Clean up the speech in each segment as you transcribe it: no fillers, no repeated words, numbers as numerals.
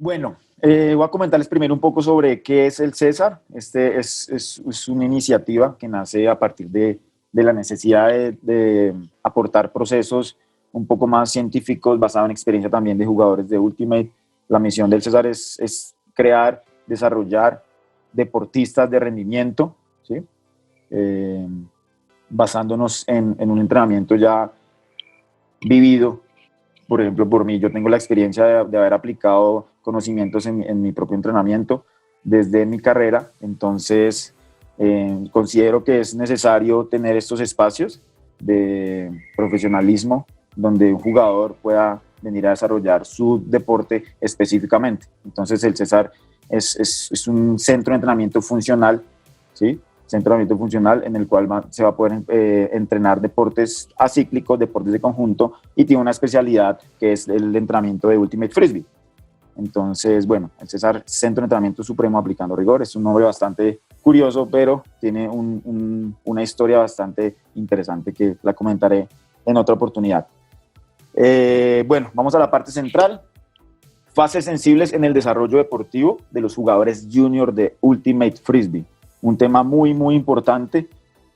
Bueno, voy a comentarles primero un poco sobre qué es el César. Es una iniciativa que nace a partir de la necesidad de aportar procesos un poco más científicos basados en experiencia también de jugadores de Ultimate. La misión del César es crear, desarrollar deportistas de rendimiento, ¿sí? Eh, Basándonos en un entrenamiento ya vivido. Por ejemplo, por mí, yo tengo la experiencia de haber aplicado conocimientos en mi propio entrenamiento desde mi carrera, entonces considero que es necesario tener estos espacios de profesionalismo donde un jugador pueda venir a desarrollar su deporte específicamente. Entonces el César es un centro de entrenamiento funcional, ¿sí? Centro de entrenamiento funcional en el cual se va a poder entrenar deportes acíclicos, deportes de conjunto, y tiene una especialidad que es el entrenamiento de Ultimate Frisbee. Entonces, bueno, el César Centro de Entrenamiento Supremo Aplicando Rigor es un nombre bastante curioso, pero tiene una historia bastante interesante que la comentaré en otra oportunidad. Bueno, vamos a la parte central. Fases sensibles en el desarrollo deportivo de los jugadores junior de Ultimate Frisbee. Un tema muy, muy importante,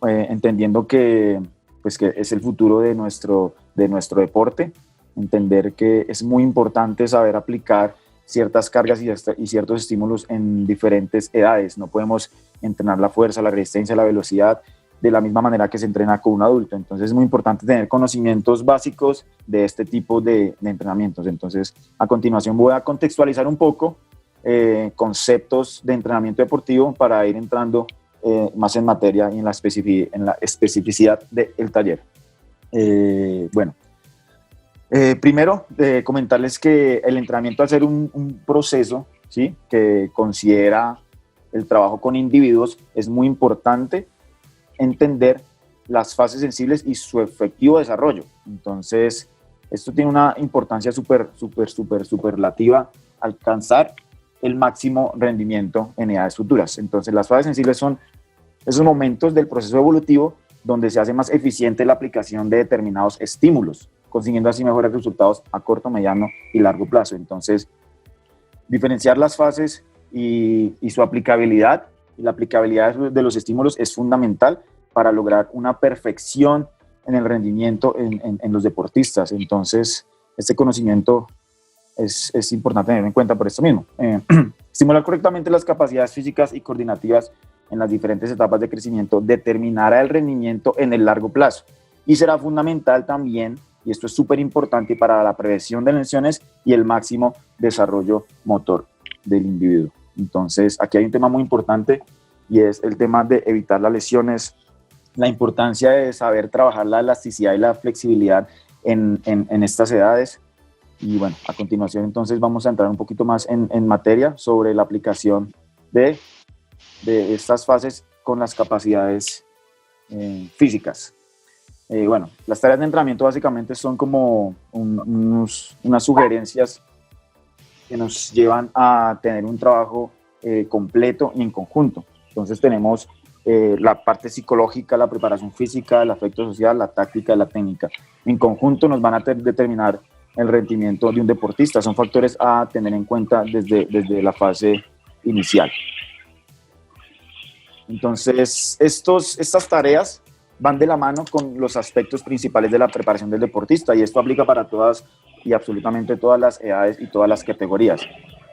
entendiendo que es el futuro de nuestro deporte. Entender que es muy importante saber aplicar ciertas cargas y ciertos estímulos en diferentes edades. No podemos entrenar la fuerza, la resistencia, la velocidad de la misma manera que se entrena con un adulto. Entonces es muy importante tener conocimientos básicos de este tipo de entrenamientos. Entonces, a continuación voy a contextualizar un poco conceptos de entrenamiento deportivo para ir entrando más en materia y en la especificidad del taller. Bueno, primero comentarles que el entrenamiento, al ser un proceso, ¿sí?, que considera el trabajo con individuos, es muy importante entender las fases sensibles y su efectivo desarrollo. Entonces, esto tiene una importancia superlativa: alcanzar el máximo rendimiento en edades futuras. Entonces, las fases sensibles son esos momentos del proceso evolutivo donde se hace más eficiente la aplicación de determinados estímulos, consiguiendo así mejores resultados a corto, mediano y largo plazo. Entonces, diferenciar las fases y su aplicabilidad, y la aplicabilidad de los estímulos es fundamental para lograr una perfección en el rendimiento en los deportistas. Entonces, este conocimiento es importante tener en cuenta por esto mismo. Estimular correctamente las capacidades físicas y coordinativas en las diferentes etapas de crecimiento determinará el rendimiento en el largo plazo, y será fundamental también, y esto es súper importante, para la prevención de lesiones y el máximo desarrollo motor del individuo. Entonces, aquí hay un tema muy importante, y es el tema de evitar las lesiones, la importancia de saber trabajar la elasticidad y la flexibilidad en estas edades. Y bueno, a continuación entonces vamos a entrar un poquito más en materia sobre la aplicación de estas fases con las capacidades físicas. Bueno, las tareas de entrenamiento básicamente son como unas sugerencias que nos llevan a tener un trabajo completo y en conjunto. Entonces tenemos la parte psicológica, la preparación física, el aspecto social, la táctica y la técnica. En conjunto nos van a determinar el rendimiento de un deportista. Son factores a tener en cuenta desde la fase inicial. Entonces, estas tareas van de la mano con los aspectos principales de la preparación del deportista, y esto aplica para todas y absolutamente todas las edades y todas las categorías.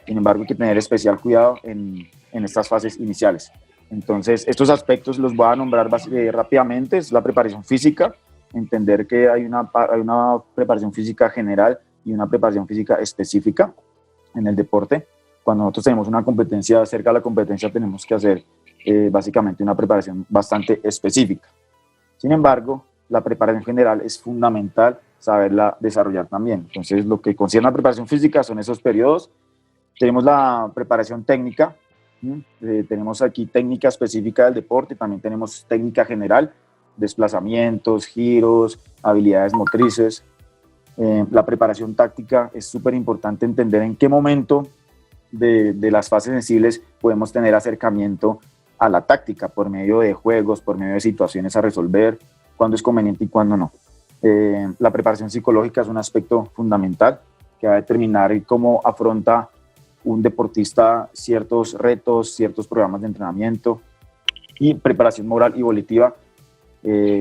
Sin embargo, hay que tener especial cuidado en estas fases iniciales. Entonces, estos aspectos los voy a nombrar rápidamente. Es la preparación física, entender que hay una preparación física general y una preparación física específica en el deporte. Cuando nosotros tenemos una competencia, cerca de la competencia tenemos que hacer básicamente una preparación bastante específica. Sin embargo, la preparación general es fundamental saberla desarrollar también. Entonces, lo que concierne a la preparación física son esos periodos. Tenemos la preparación técnica. Tenemos aquí técnica específica del deporte, también tenemos técnica general, desplazamientos, giros, habilidades motrices. La preparación táctica es súper importante entender en qué momento de las fases sensibles podemos tener acercamiento a la táctica, por medio de juegos, por medio de situaciones a resolver, cuándo es conveniente y cuándo no. La preparación psicológica es un aspecto fundamental que va a determinar cómo afronta un deportista ciertos retos, ciertos programas de entrenamiento y preparación moral y volitiva.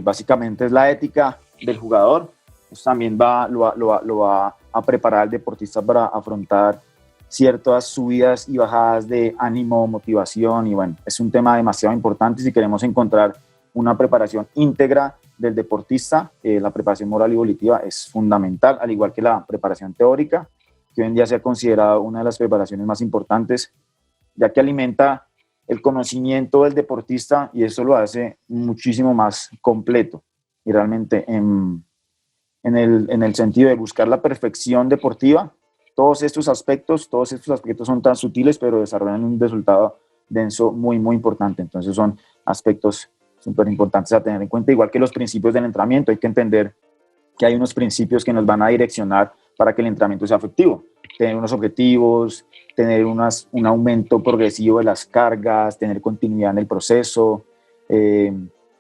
Básicamente es la ética del jugador. Eso también lo va a preparar al deportista para afrontar ciertas subidas y bajadas de ánimo, motivación, y bueno, es un tema demasiado importante si queremos encontrar una preparación íntegra del deportista. La preparación moral y volitiva es fundamental, al igual que la preparación teórica, que hoy en día se ha considerado una de las preparaciones más importantes, ya que alimenta el conocimiento del deportista y eso lo hace muchísimo más completo. Y realmente en el sentido de buscar la perfección deportiva, todos estos aspectos son tan sutiles, pero desarrollan un resultado denso muy, muy importante. Entonces son aspectos súper importantes a tener en cuenta, igual que los principios del entrenamiento. Hay que entender que hay unos principios que nos van a direccionar para que el entrenamiento sea efectivo. Tener unos objetivos, tener un aumento progresivo de las cargas, tener continuidad en el proceso,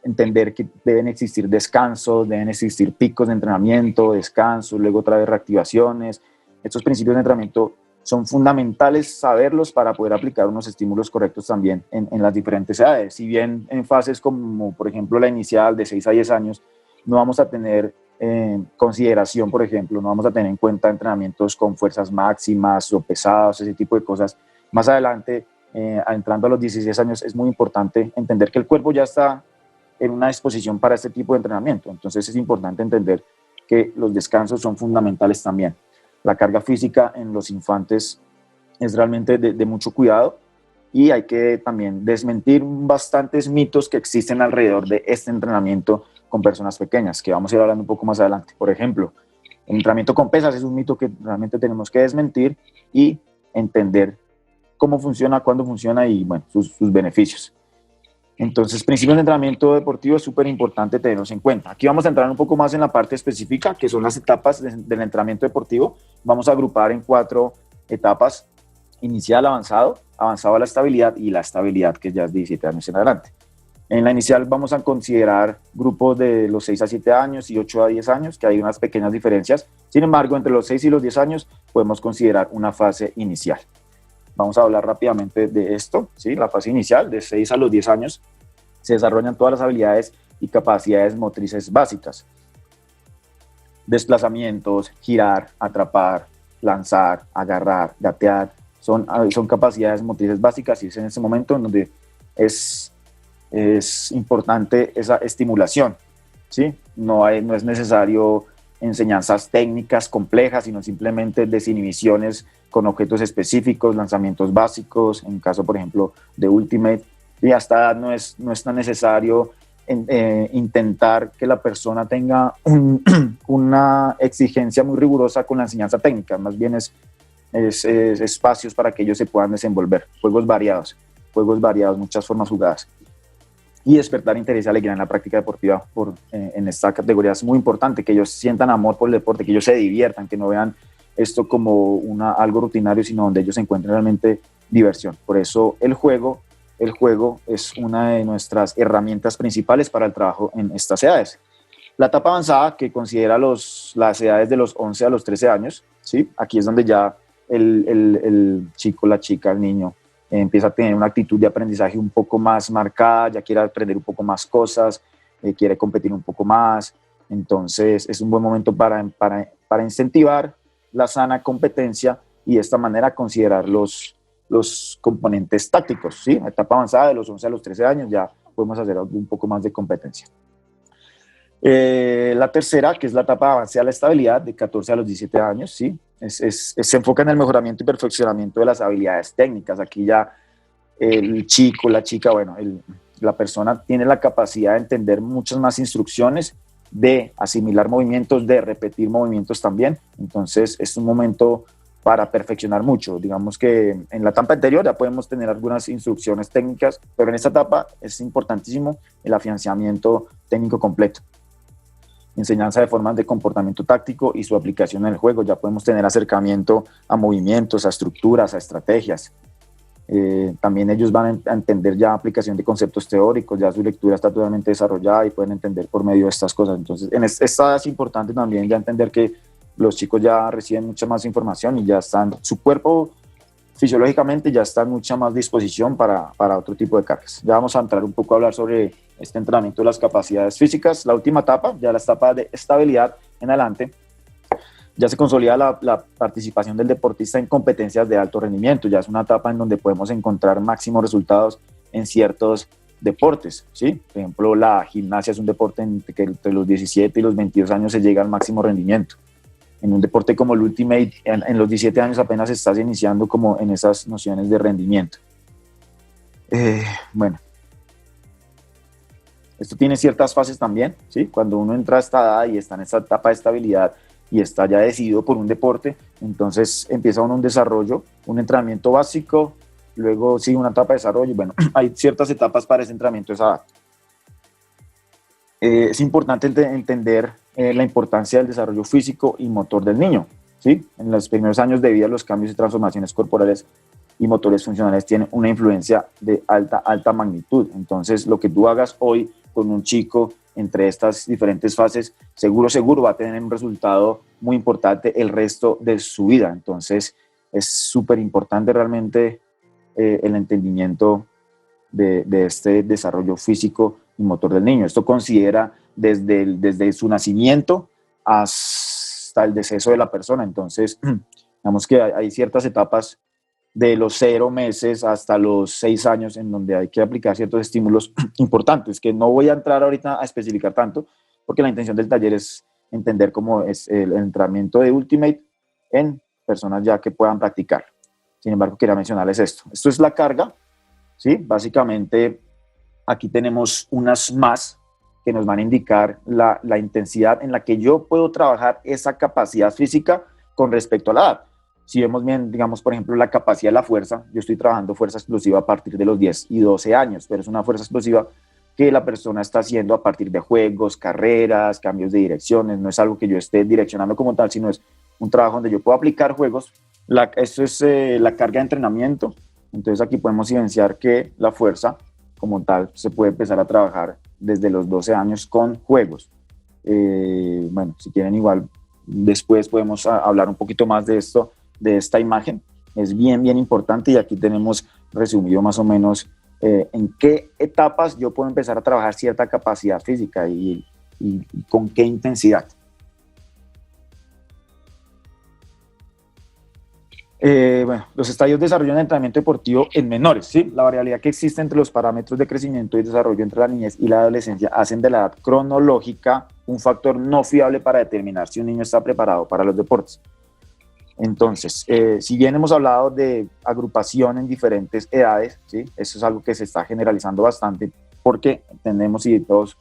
entender que deben existir descansos, deben existir picos de entrenamiento, descansos, luego otra vez reactivaciones. Estos principios de entrenamiento son fundamentales saberlos para poder aplicar unos estímulos correctos también en las diferentes edades. Si bien en fases como, por ejemplo, la inicial de 6 a 10 años, no vamos a tener consideración, por ejemplo, no vamos a tener en cuenta entrenamientos con fuerzas máximas o pesados, ese tipo de cosas. Más adelante, entrando a los 16 años, es muy importante entender que el cuerpo ya está en una disposición para este tipo de entrenamiento. Entonces es importante entender que los descansos son fundamentales también. La carga física en los infantes es realmente de mucho cuidado y hay que también desmentir bastantes mitos que existen alrededor de este entrenamiento con personas pequeñas, que vamos a ir hablando un poco más adelante. Por ejemplo, el entrenamiento con pesas es un mito que realmente tenemos que desmentir y entender cómo funciona, cuándo funciona y bueno, sus beneficios. Entonces, principios de entrenamiento deportivo es súper importante tenerlos en cuenta. Aquí vamos a entrar un poco más en la parte específica, que son las etapas del entrenamiento deportivo. Vamos a agrupar en 4 etapas: inicial, avanzado a la estabilidad y la estabilidad, que ya es 17 años en adelante. En la inicial vamos a considerar grupos de los 6 a 7 años y 8 a 10 años, que hay unas pequeñas diferencias. Sin embargo, entre los 6 y los 10 años podemos considerar una fase inicial. Vamos a hablar rápidamente de esto, ¿sí? La fase inicial, de 6 a los 10 años, se desarrollan todas las habilidades y capacidades motrices básicas. Desplazamientos, girar, atrapar, lanzar, agarrar, gatear, son capacidades motrices básicas y es en ese momento en donde es importante esa estimulación, ¿sí? No es necesario enseñanzas técnicas complejas, sino simplemente desinhibiciones con objetos específicos, lanzamientos básicos, en caso, por ejemplo, de Ultimate. Y hasta no es tan necesario intentar que la persona tenga una exigencia muy rigurosa con la enseñanza técnica, más bien es espacios para que ellos se puedan desenvolver, juegos variados, muchas formas jugadas. Y despertar interés y alegría en la práctica deportiva en esta categoría es muy importante, que ellos sientan amor por el deporte, que ellos se diviertan, que no vean esto como algo rutinario, sino donde ellos encuentren realmente diversión. Por eso el juego es una de nuestras herramientas principales para el trabajo en estas edades. La etapa avanzada, que considera las edades de los 11 a los 13 años, ¿sí? Aquí es donde ya el chico, la chica, el niño empieza a tener una actitud de aprendizaje un poco más marcada, ya quiere aprender un poco más cosas, quiere competir un poco más. Entonces es un buen momento para incentivar la sana competencia y de esta manera considerar los componentes tácticos, ¿sí? Etapa avanzada de los 11 a los 13 años ya podemos hacer un poco más de competencia. La tercera, que es la etapa avanzada a la estabilidad, de 14 a los 17 años, ¿sí? Se enfoca en el mejoramiento y perfeccionamiento de las habilidades técnicas. Aquí ya el chico, la chica, bueno, la persona tiene la capacidad de entender muchas más instrucciones, de asimilar movimientos, de repetir movimientos también. Entonces es un momento para perfeccionar mucho. Digamos que en la etapa anterior ya podemos tener algunas instrucciones técnicas, pero en esta etapa es importantísimo el afianzamiento técnico completo. Enseñanza de formas de comportamiento táctico y su aplicación en el juego. Ya podemos tener acercamiento a movimientos, a estructuras, a estrategias. También ellos van a entender ya aplicación de conceptos teóricos, ya su lectura está totalmente desarrollada y pueden entender por medio de estas cosas. Entonces, esta es importante también ya entender que los chicos ya reciben mucha más información y ya están, su cuerpo fisiológicamente ya está en mucha más disposición para otro tipo de cargas. Ya vamos a entrar un poco a hablar sobre este entrenamiento de las capacidades físicas. La última etapa, ya la etapa de estabilidad en adelante, ya se consolida la participación del deportista en competencias de alto rendimiento. Ya es una etapa en donde podemos encontrar máximos resultados en ciertos deportes, ¿sí? Por ejemplo, la gimnasia es un deporte en que entre los 17 y los 22 años se llega al máximo rendimiento. En un deporte como el Ultimate, en los 17 años apenas estás iniciando como en esas nociones de rendimiento. Bueno, esto tiene ciertas fases también, ¿sí? Cuando uno entra a esta edad y está en esta etapa de estabilidad y está ya decidido por un deporte, entonces empieza uno un desarrollo, un entrenamiento básico, luego sigue una etapa de desarrollo. Bueno, hay ciertas etapas para ese entrenamiento de esa edad. Es importante entender la importancia del desarrollo físico y motor del niño, ¿sí? En los primeros años de vida, los cambios y transformaciones corporales y motores funcionales tienen una influencia de alta magnitud. Entonces, lo que tú hagas hoy con un chico entre estas diferentes fases, seguro va a tener un resultado muy importante el resto de su vida. Entonces, es súper importante realmente el entendimiento de este desarrollo físico y motor del niño. Esto considera desde su nacimiento hasta el deceso de la persona. Entonces, digamos que hay ciertas etapas de los 0 meses hasta los 6 años en donde hay que aplicar ciertos estímulos importantes, que no voy a entrar ahorita a especificar tanto, porque la intención del taller es entender cómo es el entrenamiento de Ultimate en personas ya que puedan practicar. Sin embargo, quería mencionarles esto. Esto es la carga, ¿sí? Básicamente, aquí tenemos unas más que nos van a indicar la intensidad en la que yo puedo trabajar esa capacidad física con respecto a la edad. Si vemos bien, digamos, por ejemplo, la capacidad de la fuerza, yo estoy trabajando fuerza explosiva a partir de los 10 y 12 años, pero es una fuerza explosiva que la persona está haciendo a partir de juegos, carreras, cambios de direcciones. No es algo que yo esté direccionando como tal, sino es un trabajo donde yo puedo aplicar juegos. Esto es la carga de entrenamiento. Entonces aquí podemos evidenciar que la fuerza como tal se puede empezar a trabajar desde los 12 años con juegos. Bueno, si quieren igual, después podemos hablar un poquito más de esto, de esta imagen. Es bien importante y aquí tenemos resumido más o menos en qué etapas yo puedo empezar a trabajar cierta capacidad física y con qué intensidad. Bueno, los estadios de desarrollo en entrenamiento deportivo en menores, ¿sí? La variabilidad que existe entre los parámetros de crecimiento y desarrollo entre la niñez y la adolescencia hacen de la edad cronológica un factor no fiable para determinar si un niño está preparado para los deportes. Entonces, si bien hemos hablado de agrupación en diferentes edades, ¿sí? Eso es algo que se está generalizando bastante porque entendemos y todos,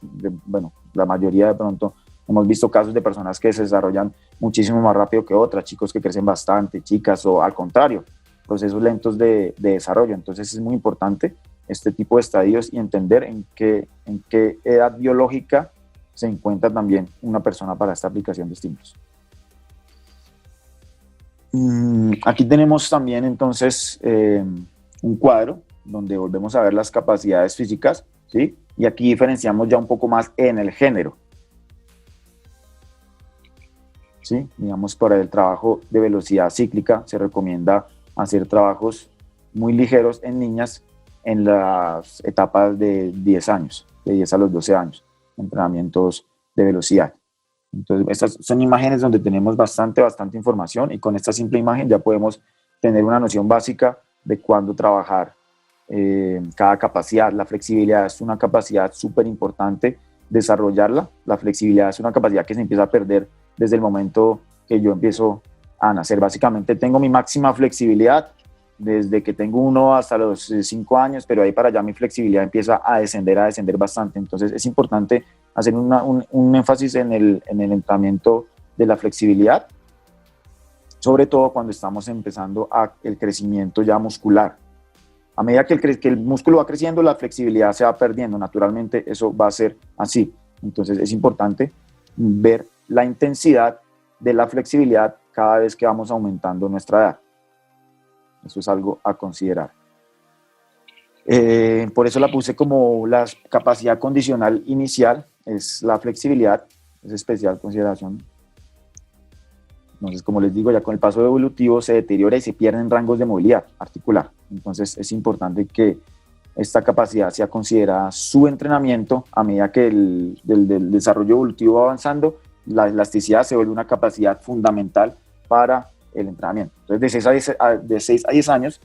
bueno, la mayoría de pronto hemos visto casos de personas que se desarrollan muchísimo más rápido que otras, chicos que crecen bastante, chicas o al contrario, procesos lentos de desarrollo. Entonces es muy importante este tipo de estadios y entender en qué edad biológica se encuentra también una persona para esta aplicación de estímulos. Aquí tenemos también entonces un cuadro donde volvemos a ver las capacidades físicas, ¿sí? Y aquí diferenciamos ya un poco más en el género. ¿Sí? Digamos, para el trabajo de velocidad cíclica se recomienda hacer trabajos muy ligeros en niñas en las etapas de 10 años, de 10 a los 12 años, entrenamientos de velocidad. Entonces, estas son imágenes donde tenemos bastante información y con esta simple imagen ya podemos tener una noción básica de cuándo trabajar cada capacidad. La flexibilidad es una capacidad súper importante desarrollarla. La flexibilidad es una capacidad que se empieza a perder desde el momento que yo empiezo a nacer. Básicamente tengo mi máxima flexibilidad desde que tengo 1 hasta los 5 años, pero ahí para allá mi flexibilidad empieza a descender bastante. Entonces es importante hacer un énfasis en el entrenamiento de la flexibilidad, sobre todo cuando estamos empezando el crecimiento ya muscular. A medida que el músculo va creciendo, la flexibilidad se va perdiendo. Naturalmente eso va a ser así. Entonces es importante ver la intensidad de la flexibilidad cada vez que vamos aumentando nuestra edad. Eso es algo a considerar. Por eso la puse como la capacidad condicional inicial, es la flexibilidad, es especial consideración. Entonces, como les digo, ya con el paso evolutivo se deteriora y se pierden rangos de movilidad articular. Entonces, es importante que esta capacidad sea considerada su entrenamiento a medida que del desarrollo evolutivo va avanzando. La elasticidad se vuelve una capacidad fundamental para el entrenamiento. Entonces, de 6 a 10 años,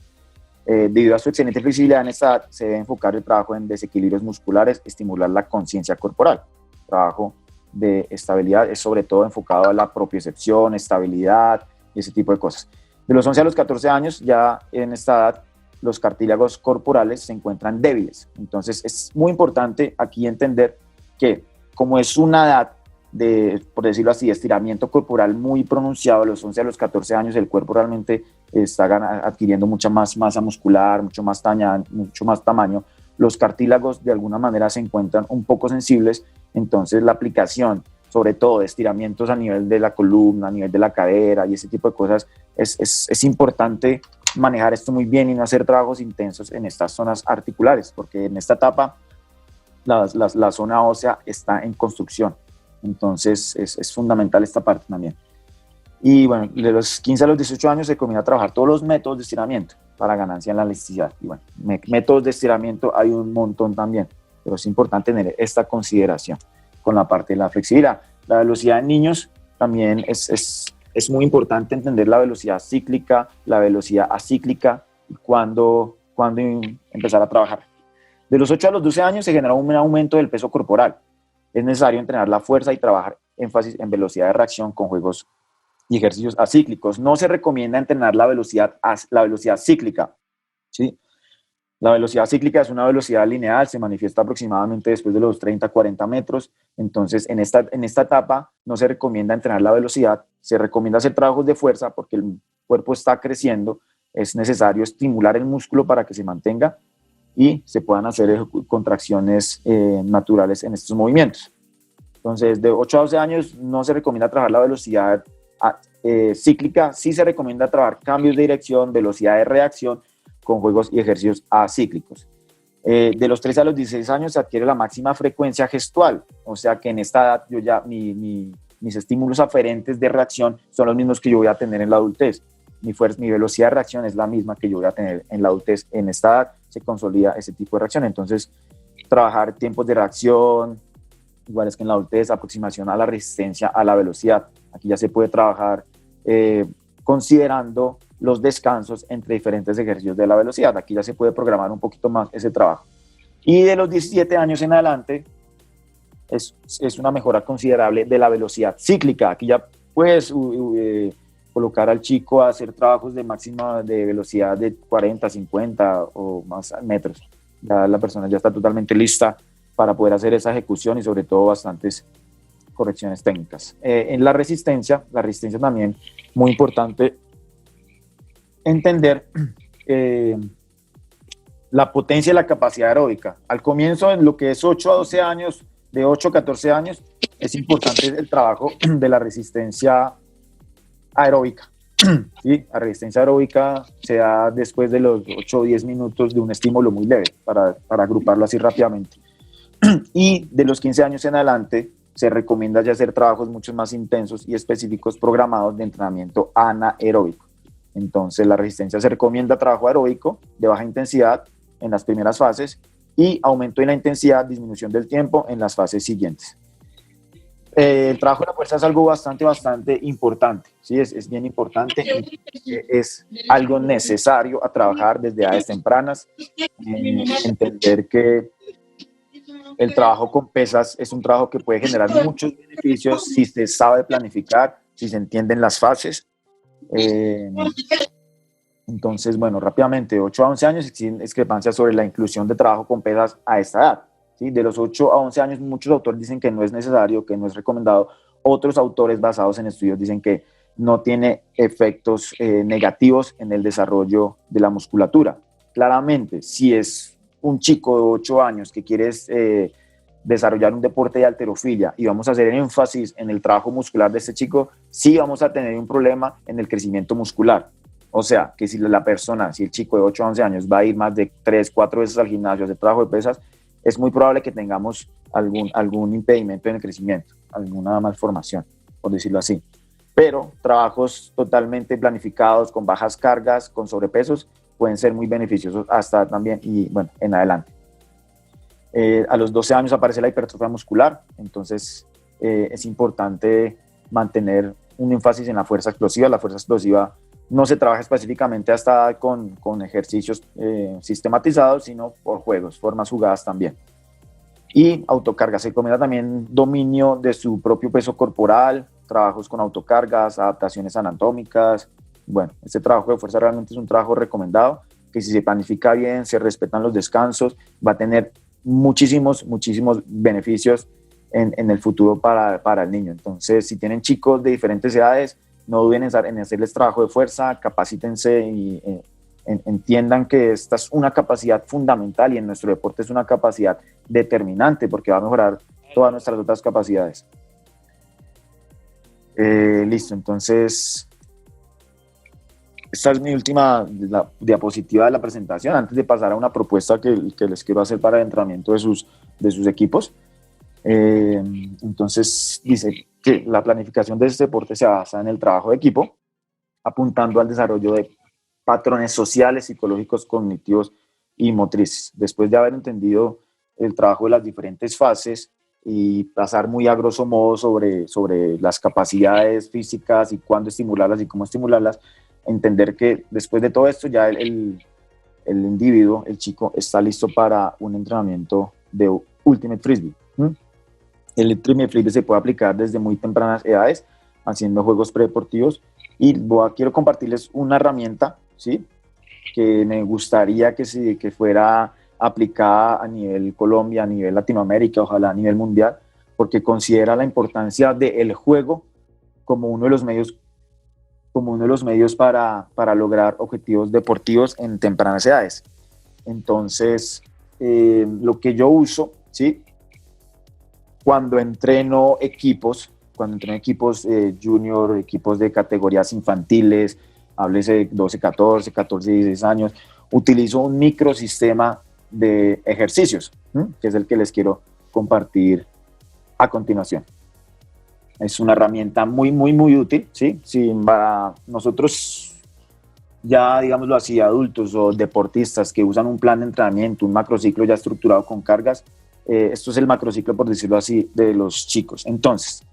debido a su excelente flexibilidad en esta edad, se debe enfocar el trabajo en desequilibrios musculares, estimular la conciencia corporal. El trabajo de estabilidad es sobre todo enfocado a la propiocepción, estabilidad y ese tipo de cosas. De los 11 a los 14 años, ya en esta edad, los cartílagos corporales se encuentran débiles. Entonces, es muy importante aquí entender que, como es una edad de, por decirlo así, estiramiento corporal muy pronunciado, a los 11 a los 14 años, el cuerpo realmente está adquiriendo mucha más masa muscular, mucho más tamaño. Los cartílagos de alguna manera se encuentran un poco sensibles, entonces la aplicación, sobre todo de estiramientos a nivel de la columna, a nivel de la cadera y ese tipo de cosas, es importante manejar esto muy bien y no hacer trabajos intensos en estas zonas articulares, porque en esta etapa la zona ósea está en construcción, entonces es fundamental esta parte también. Y bueno, de los 15 a los 18 años se comienza a trabajar todos los métodos de estiramiento para ganancia en la elasticidad. Y bueno, métodos de estiramiento hay un montón también, pero es importante tener esta consideración con la parte de la flexibilidad. La velocidad en niños también es muy importante entender la velocidad cíclica, la velocidad acíclica y cuándo empezar a trabajar. De los 8 a los 12 años se genera un aumento del peso corporal. Es necesario entrenar la fuerza y trabajar énfasis en velocidad de reacción con juegos y ejercicios acíclicos. No se recomienda entrenar la velocidad cíclica, ¿sí? La velocidad cíclica es una velocidad lineal, se manifiesta aproximadamente después de los 30-40 metros. Entonces, en esta etapa no se recomienda entrenar la velocidad, se recomienda hacer trabajos de fuerza porque el cuerpo está creciendo, es necesario estimular el músculo para que se mantenga y se puedan hacer contracciones naturales en estos movimientos. Entonces, de 8 a 12 años no se recomienda trabajar la velocidad cíclica, sí se recomienda trabajar cambios de dirección, velocidad de reacción con juegos y ejercicios acíclicos. De los 13 a los 16 años se adquiere la máxima frecuencia gestual, o sea que en esta edad yo ya mis estímulos aferentes de reacción son los mismos que yo voy a tener en la adultez. Mi velocidad de reacción es la misma que yo voy a tener en la adultez. En esta edad se consolida ese tipo de reacción. Entonces, trabajar tiempos de reacción, iguales que en la adultez, aproximación a la resistencia, a la velocidad. Aquí ya se puede trabajar considerando los descansos entre diferentes ejercicios de la velocidad. Aquí ya se puede programar un poquito más ese trabajo. Y de los 17 años en adelante es una mejora considerable de la velocidad cíclica. Aquí ya puedes colocar al chico a hacer trabajos de máxima de velocidad de 40, 50 o más metros. Ya la persona ya está totalmente lista para poder hacer esa ejecución y sobre todo bastantes correcciones técnicas. En la resistencia también muy importante entender la potencia y la capacidad aeróbica. Al comienzo, en lo que es 8 a 12 años, de 8 a 14 años, es importante el trabajo de la resistencia aeróbica. ¿Sí? La resistencia aeróbica se da después de los 8 o 10 minutos de un estímulo muy leve, para agruparlo así rápidamente. Y de los 15 años en adelante, se recomienda ya hacer trabajos mucho más intensos y específicos programados de entrenamiento anaeróbico. Entonces, la resistencia se recomienda trabajo aeróbico de baja intensidad en las primeras fases y aumento en la intensidad, disminución del tiempo en las fases siguientes. El trabajo de la fuerza es algo bastante importante, ¿sí? Es bien importante, es algo necesario a trabajar desde edades tempranas, entender que el trabajo con pesas es un trabajo que puede generar muchos beneficios si se sabe planificar, si se entienden las fases. Entonces, bueno, rápidamente, 8 a 11 años existen discrepancias sobre la inclusión de trabajo con pesas a esta edad. ¿Sí? De los 8 a 11 años, muchos autores dicen que no es necesario, que no es recomendado. Otros autores basados en estudios dicen que no tiene efectos negativos en el desarrollo de la musculatura. Claramente, si es un chico de 8 años que quiere desarrollar un deporte de halterofilia y vamos a hacer énfasis en el trabajo muscular de este chico, sí vamos a tener un problema en el crecimiento muscular. O sea, que si el chico de 8 a 11 años va a ir más de 3, 4 veces al gimnasio a hacer trabajo de pesas, es muy probable que tengamos algún impedimento en el crecimiento, alguna malformación, por decirlo así. pero trabajos totalmente planificados, con bajas cargas, con sobrepesos, pueden ser muy beneficiosos hasta también y bueno, en adelante. A los 12 años aparece la hipertrofia muscular, entonces es importante mantener un énfasis en la fuerza explosiva. La fuerza explosiva no se trabaja específicamente hasta con ejercicios sistematizados, sino por juegos, formas jugadas también. Y autocarga, se recomienda también dominio de su propio peso corporal, trabajos con autocargas, adaptaciones anatómicas. Bueno, este trabajo de fuerza realmente es un trabajo recomendado, que si se planifica bien, se respetan los descansos, va a tener muchísimos beneficios en el futuro para el niño. Entonces, si tienen chicos de diferentes edades, no duden en hacerles trabajo de fuerza, capacítense y entiendan que esta es una capacidad fundamental y en nuestro deporte es una capacidad determinante porque va a mejorar todas nuestras otras capacidades. Listo, entonces esta es mi última diapositiva de la presentación antes de pasar a una propuesta que les quiero hacer para el entrenamiento de sus equipos. Entonces dice que la planificación de este deporte se basa en el trabajo de equipo, apuntando al desarrollo de patrones sociales, psicológicos, cognitivos y motrices. Después de haber entendido el trabajo de las diferentes fases y pasar muy a grosso modo sobre las capacidades físicas y cuándo estimularlas y cómo estimularlas, entender que después de todo esto ya el individuo, el chico, está listo para un entrenamiento de Ultimate Frisbee. El Ultimate Frisbee se puede aplicar desde muy tempranas edades, haciendo juegos predeportivos, y quiero compartirles una herramienta, ¿sí?, que me gustaría que fuera aplicada a nivel Colombia, a nivel Latinoamérica, ojalá a nivel mundial, porque considera la importancia del juego como uno de los medios para lograr objetivos deportivos en tempranas edades. Entonces, lo que yo uso, ¿sí?, cuando entreno equipos junior, equipos de categorías infantiles, háblese de 12, 14, 16 años, utilizo un microsistema de ejercicios, que es el que les quiero compartir a continuación. Es una herramienta muy útil, ¿sí? Si para nosotros, ya digámoslo así, adultos o deportistas que usan un plan de entrenamiento, un macrociclo ya estructurado con cargas, esto es el macrociclo, por decirlo así, de los chicos. Entonces,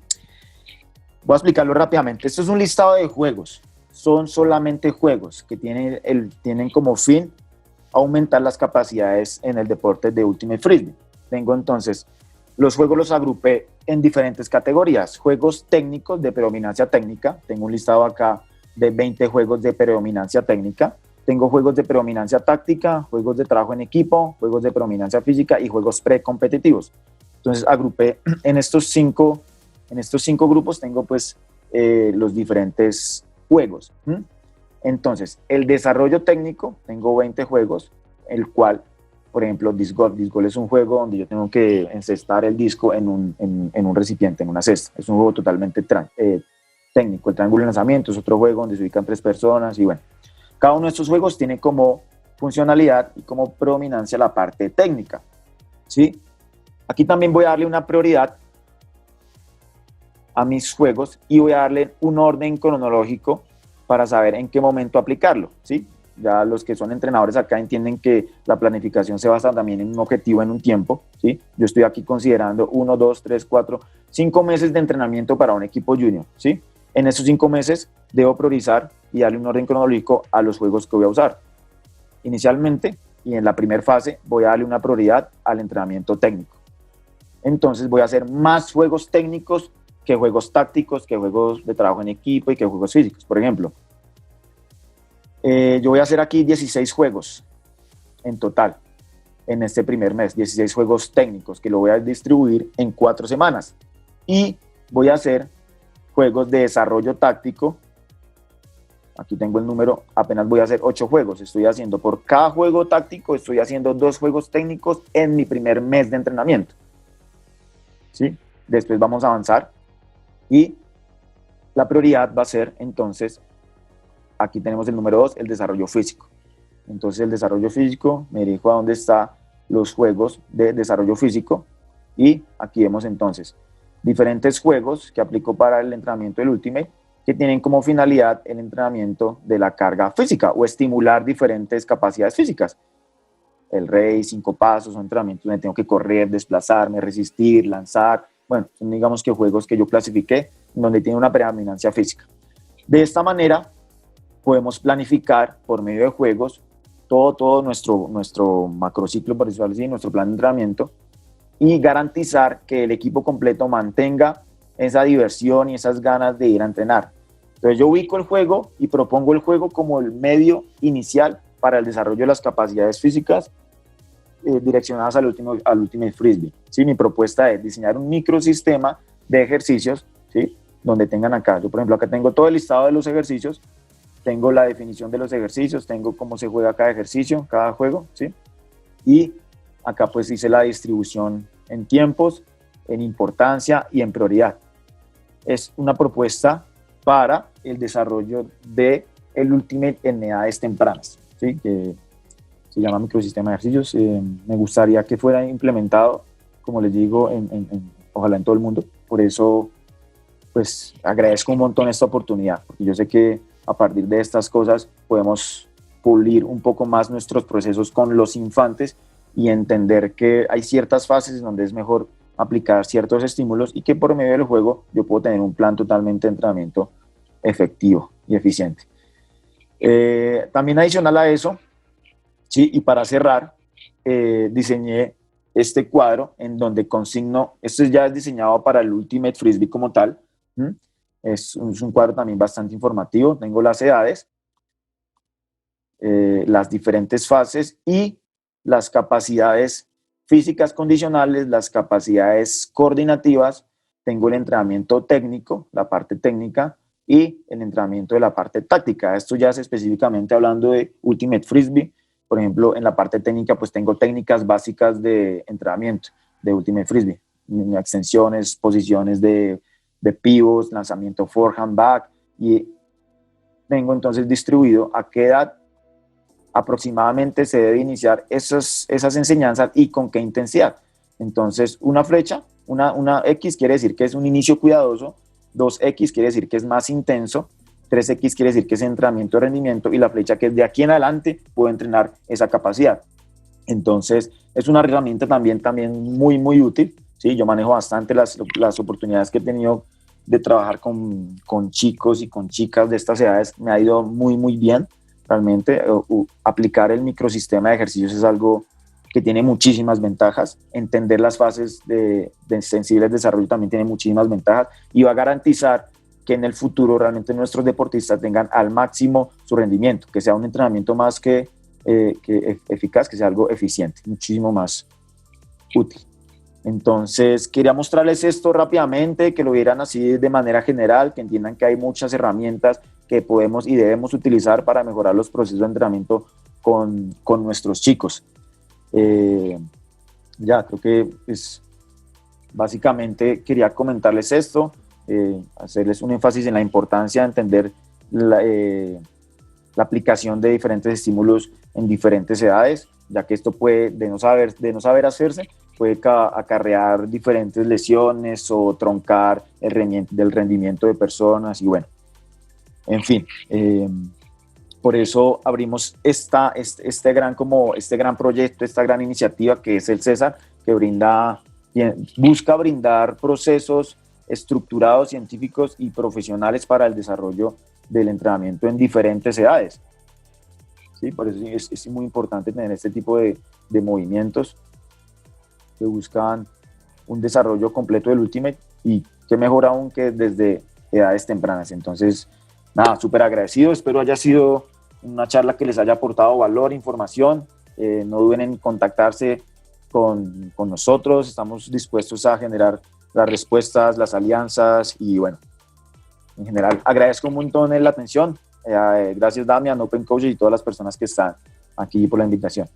voy a explicarlo rápidamente. Esto es un listado de juegos. Son solamente juegos que tienen como fin aumentar las capacidades en el deporte de Ultimate Frisbee. Tengo entonces, los juegos los agrupé en diferentes categorías. Juegos técnicos de predominancia técnica. Tengo un listado acá de 20 juegos de predominancia técnica. Tengo juegos de predominancia táctica, juegos de trabajo en equipo, juegos de predominancia física y juegos precompetitivos. Entonces agrupé en estos cinco grupos, tengo pues los diferentes juegos. Entonces, el desarrollo técnico, tengo 20 juegos, el cual, por ejemplo, Disc Golf. Disc Golf es un juego donde yo tengo que encestar el disco en un recipiente, en una cesta. Es un juego totalmente técnico. El triángulo de lanzamiento es otro juego donde se ubican 3 personas y bueno. Cada uno de estos juegos tiene como funcionalidad y como predominancia la parte técnica, ¿sí? Aquí también voy a darle una prioridad a mis juegos y voy a darle un orden cronológico para saber en qué momento aplicarlo, ¿sí? Ya los que son entrenadores acá entienden que la planificación se basa también en un objetivo, en un tiempo, ¿sí? Yo estoy aquí considerando 1, 2, 3, 4, 5 meses de entrenamiento para un equipo junior, ¿sí? En esos 5 meses debo priorizar y darle un orden cronológico a los juegos que voy a usar. Inicialmente, y en la primera fase, voy a darle una prioridad al entrenamiento técnico. Entonces voy a hacer más juegos técnicos que juegos tácticos, que juegos de trabajo en equipo y que juegos físicos. Por ejemplo, yo voy a hacer aquí 16 juegos en total en este primer mes, 16 juegos técnicos que lo voy a distribuir en 4 semanas. Y voy a hacer juegos de desarrollo táctico. Aquí tengo el número, apenas voy a hacer 8 juegos. Estoy haciendo por cada juego táctico, estoy haciendo 2 juegos técnicos en mi primer mes de entrenamiento, ¿sí? Después vamos a avanzar y la prioridad va a ser entonces, aquí tenemos el número 2, el desarrollo físico. Entonces el desarrollo físico, me dirijo a donde están los juegos de desarrollo físico y aquí vemos entonces diferentes juegos que aplico para el entrenamiento del Ultimate que tienen como finalidad el entrenamiento de la carga física o estimular diferentes capacidades físicas. El REI, 5 pasos, son entrenamientos donde tengo que correr, desplazarme, resistir, lanzar. Bueno, son digamos que juegos que yo clasifiqué donde tiene una predominancia física. De esta manera podemos planificar por medio de juegos todo nuestro macrociclo, por decirlo así, nuestro plan de entrenamiento, y garantizar que el equipo completo mantenga esa diversión y esas ganas de ir a entrenar. Entonces yo ubico el juego y propongo el juego como el medio inicial para el desarrollo de las capacidades físicas direccionadas al Ultimate Frisbee. ¿Sí? Mi propuesta es diseñar un microsistema de ejercicios, ¿sí? Donde tengan acá, yo por ejemplo acá tengo todo el listado de los ejercicios, tengo la definición de los ejercicios, tengo cómo se juega cada ejercicio, cada juego, ¿sí? Y acá pues hice la distribución en tiempos, en importancia y en prioridad. Es una propuesta para el desarrollo del Ultimate en edades tempranas, ¿sí? Que se llama microsistema de ejercicios. Me gustaría que fuera implementado, como les digo, ojalá en todo el mundo. Por eso, pues agradezco un montón esta oportunidad, porque yo sé que a partir de estas cosas podemos pulir un poco más nuestros procesos con los infantes y entender que hay ciertas fases donde es mejor aplicar ciertos estímulos y que por medio del juego yo puedo tener un plan totalmente de entrenamiento efectivo y eficiente. También adicional a eso, ¿sí? Y para cerrar, diseñé este cuadro en donde consigno, esto ya es diseñado para el Ultimate Frisbee como tal, es un cuadro también bastante informativo, tengo las edades, las diferentes fases y las capacidades físicas condicionales, las capacidades coordinativas, tengo el entrenamiento técnico, la parte técnica, y el entrenamiento de la parte táctica. Esto ya es específicamente hablando de Ultimate Frisbee. Por ejemplo, en la parte técnica, pues tengo técnicas básicas de entrenamiento de Ultimate Frisbee, extensiones, posiciones de pivots, lanzamiento forehand, back, y tengo entonces distribuido a qué edad aproximadamente se debe iniciar esas enseñanzas y con qué intensidad. Entonces, una flecha, una X quiere decir que es un inicio cuidadoso, 2X quiere decir que es más intenso, 3X quiere decir que es entrenamiento de rendimiento, y la flecha que es de aquí en adelante puedo entrenar esa capacidad. Entonces, es una herramienta también muy, muy útil. ¿Sí? Yo manejo bastante las oportunidades que he tenido de trabajar con chicos y con chicas de estas edades. Me ha ido muy, muy bien. Realmente, aplicar el microsistema de ejercicios es algo que tiene muchísimas ventajas. Entender las fases de sensibles de desarrollo también tiene muchísimas ventajas y va a garantizar que en el futuro realmente nuestros deportistas tengan al máximo su rendimiento, que sea un entrenamiento más que eficaz, que sea algo eficiente, muchísimo más útil. Entonces, quería mostrarles esto rápidamente, que lo vieran así de manera general, que entiendan que hay muchas herramientas que podemos y debemos utilizar para mejorar los procesos de entrenamiento con nuestros chicos. Ya, creo que pues, básicamente quería comentarles esto, hacerles un énfasis en la importancia de entender la aplicación de diferentes estímulos en diferentes edades, ya que esto puede, de no saber hacerse, puede acarrear diferentes lesiones o troncar del rendimiento de personas y bueno, en fin. Por eso abrimos este gran proyecto, esta gran iniciativa que es el César, que busca brindar procesos estructurados, científicos y profesionales para el desarrollo del entrenamiento en diferentes edades. ¿Sí? Por eso es muy importante tener este tipo de movimientos que buscan un desarrollo completo del Ultimate y que mejor aún que desde edades tempranas. Entonces, nada, súper agradecido. Espero haya sido una charla que les haya aportado valor, información. No duden en contactarse con nosotros. Estamos dispuestos a generar las respuestas, las alianzas y bueno, en general agradezco un montón la atención. Gracias Damian, Open Coaches y todas las personas que están aquí por la invitación.